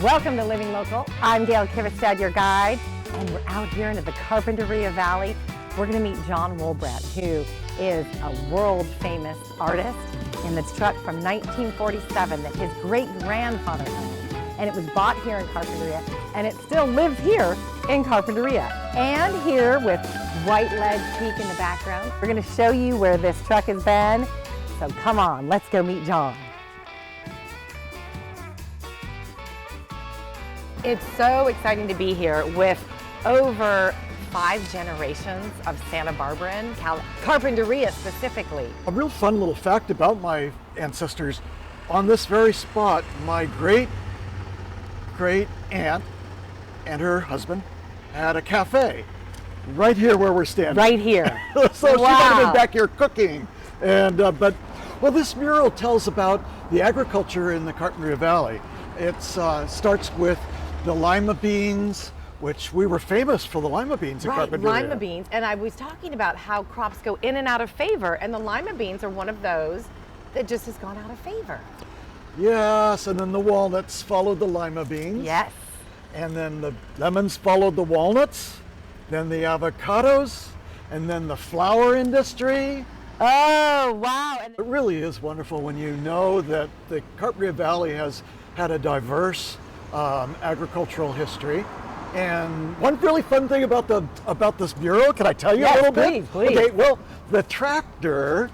Welcome to Living Local. I'm Gail Kvistad, your guide, and we're out here into the Carpinteria Valley. We're going to meet John Wullbrandt, who is a world-famous artist in this truck from 1947 that his great-grandfather owned. And it was bought here in Carpinteria, and it still lives here in Carpinteria. And here with White Ledge Peak in the background, we're going to show you where this truck has been. So come on, let's go meet John. It's so exciting to be here with over 5 generations of Santa Barbara, Carpinteria specifically. A real fun little fact about my ancestors, on this very spot, my great aunt and her husband had a cafe right here where we're standing. Right here. So wow. She might have been back here cooking. And well, this mural tells about the agriculture in the Carpinteria Valley. It starts with the lima beans, which we were famous for the lima beans in Carpinteria. Right, lima beans. And I was talking about how crops go in and out of favor, and the lima beans are one of those that just has gone out of favor. Yes, and then the walnuts followed the lima beans. Yes. And then the lemons followed the walnuts, then the avocados, and then the flower industry. Oh, wow. And it really is wonderful when you know that the Carpinteria Valley has had a diverse agricultural history. And one really fun thing about this mural, can I tell you a little bit? Please. Okay, well, the tractor,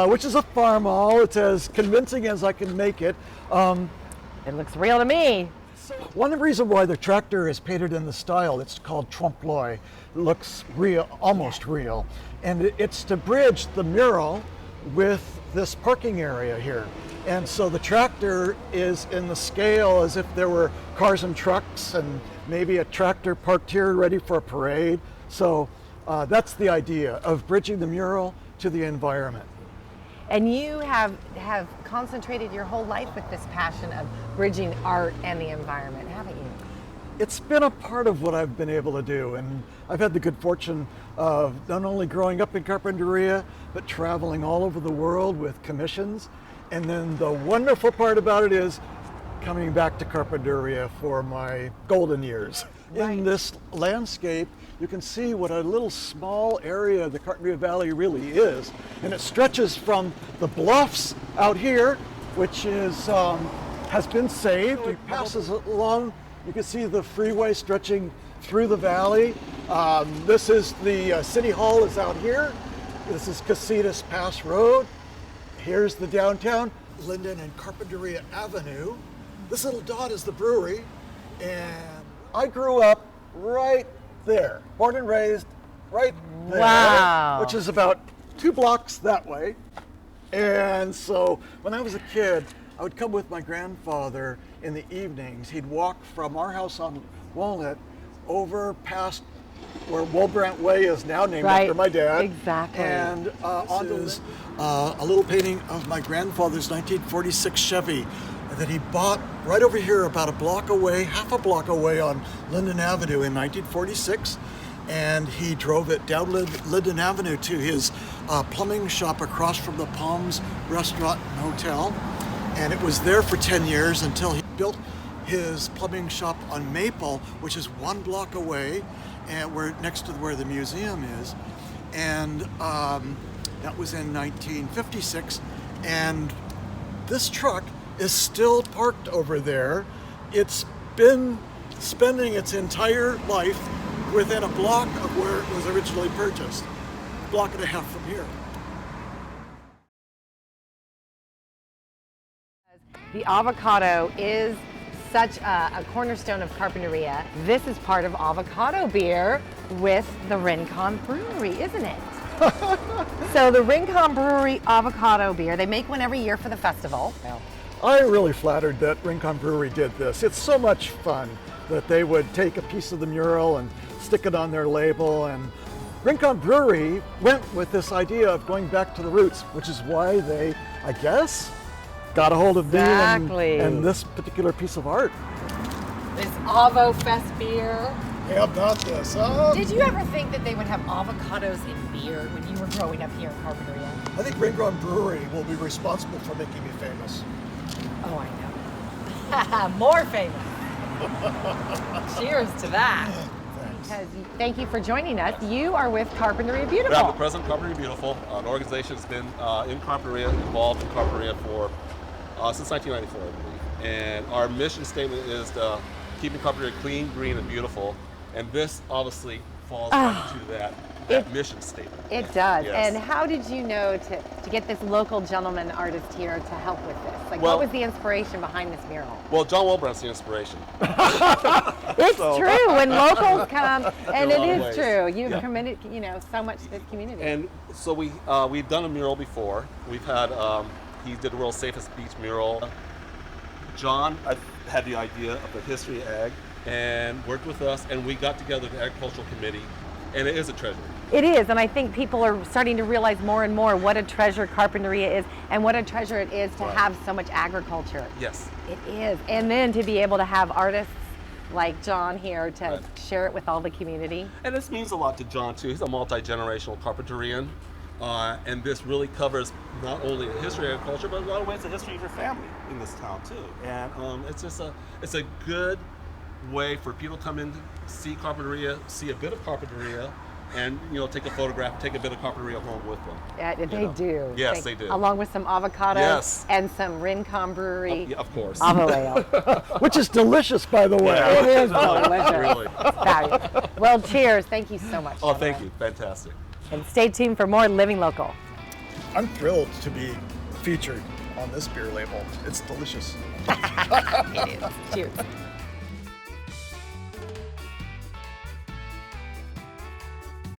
which is a farmall, it's as convincing as I can make it. It looks real to me. One reason why the tractor is painted in the style, it's called trompe l'oeil. It looks real, almost real. And it's to bridge the mural with this parking area here. And so the tractor is in the scale as if there were cars and trucks and maybe a tractor parked here ready for a parade. So that's the idea of bridging the mural to the environment. And you have concentrated your whole life with this passion of bridging art and the environment, haven't you? It's been a part of what I've been able to do, and I've had the good fortune of not only growing up in Carpinteria, but traveling all over the world with commissions. And then the wonderful part about it is coming back to Carpinteria for my golden years. Right. In this landscape, you can see what a little small area the Carpinteria Valley really is. And it stretches from the bluffs out here, which is has been saved. It passes along, you can see the freeway stretching through the valley. This is the City Hall is out here. This is Casitas Pass Road. Here's the downtown, Linden and Carpinteria Avenue. This little dot is the brewery, and I grew up right there, born and raised right there, wow. Which is about 2 blocks that way. And so when I was a kid, I would come with my grandfather in the evenings. He'd walk from our house on Walnut over past where Wullbrandt Way is now named after my dad. Exactly. And this is a little painting of my grandfather's 1946 Chevy that he bought right over here about half a block away on Linden Avenue in 1946. And he drove it down Linden Avenue to his plumbing shop across from the Palms Restaurant and Hotel. And it was there for 10 years until he built his plumbing shop on Maple, which is 1 block away, and we're next to where the museum is. And that was in 1956. And this truck is still parked over there. It's been spending its entire life within a block of where it was originally purchased, a block and a half from here. The avocado is such a cornerstone of Carpinteria. This is part of Avocado Bier with the Rincon Brewery, isn't it? So the Rincon Brewery Avocado Bier, they make one every year for the festival. I'm really flattered that Rincon Brewery did this. It's so much fun that they would take a piece of the mural and stick it on their label. And Rincon Brewery went with this idea of going back to the roots, which is why they, I guess, got a hold of me and this particular piece of art. This AvoFest Bier. How about this, huh? Did you ever think that they would have avocados in beer when you were growing up here in Carpinteria? I think Rincon Brewery will be responsible for making me famous. Oh, I know. More famous. Cheers to that. Because thank you for joining us. You are with Carpinteria Beautiful. I'm the president of Carpinteria Beautiful, an organization that's been in Carpinteria, involved in Carpinteria for since 1994, I believe. And our mission statement is keeping Carpinteria clean, green, and beautiful. And this obviously falls into that mission statement. It does. Yes. And how did you know to get this local gentleman artist here to help with this? Like, Well, what was the inspiration behind this mural? Well, John Wullbrandt's the inspiration. It's true when locals come, and In it a lot of is ways. true. You've Yeah. committed, so much to this community. And so we've done a mural before. We've had he did the world's safest beach mural. John had the idea of the history of ag and worked with us, and we got together the agricultural committee, and it is a treasure. It is, and I think people are starting to realize more and more what a treasure Carpinteria is, and what a treasure it is to have so much agriculture. Yes. It is, and then to be able to have artists like John here to share it with all the community. And this means a lot to John too. He's a multi-generational Carpinterian, and this really covers not only the history of agriculture, but in a lot of ways the history of your family in this town too. And it's a good way for people to come in, see Carpinteria, see a bit of Carpinteria, and take a photograph, take a bit of Carpinteria home with them. Yeah, they do. Yes, they do. Along with some avocados Yes. and some Rincon Brewery. Yeah, of course. Avo ale. Which is delicious, by the way. It is delicious. Really. It's fabulous. Well, cheers. Thank you so much. Oh, thank you. Fantastic. And stay tuned for more Living Local. I'm thrilled to be featured on this beer label. It's delicious. It is. Cheers.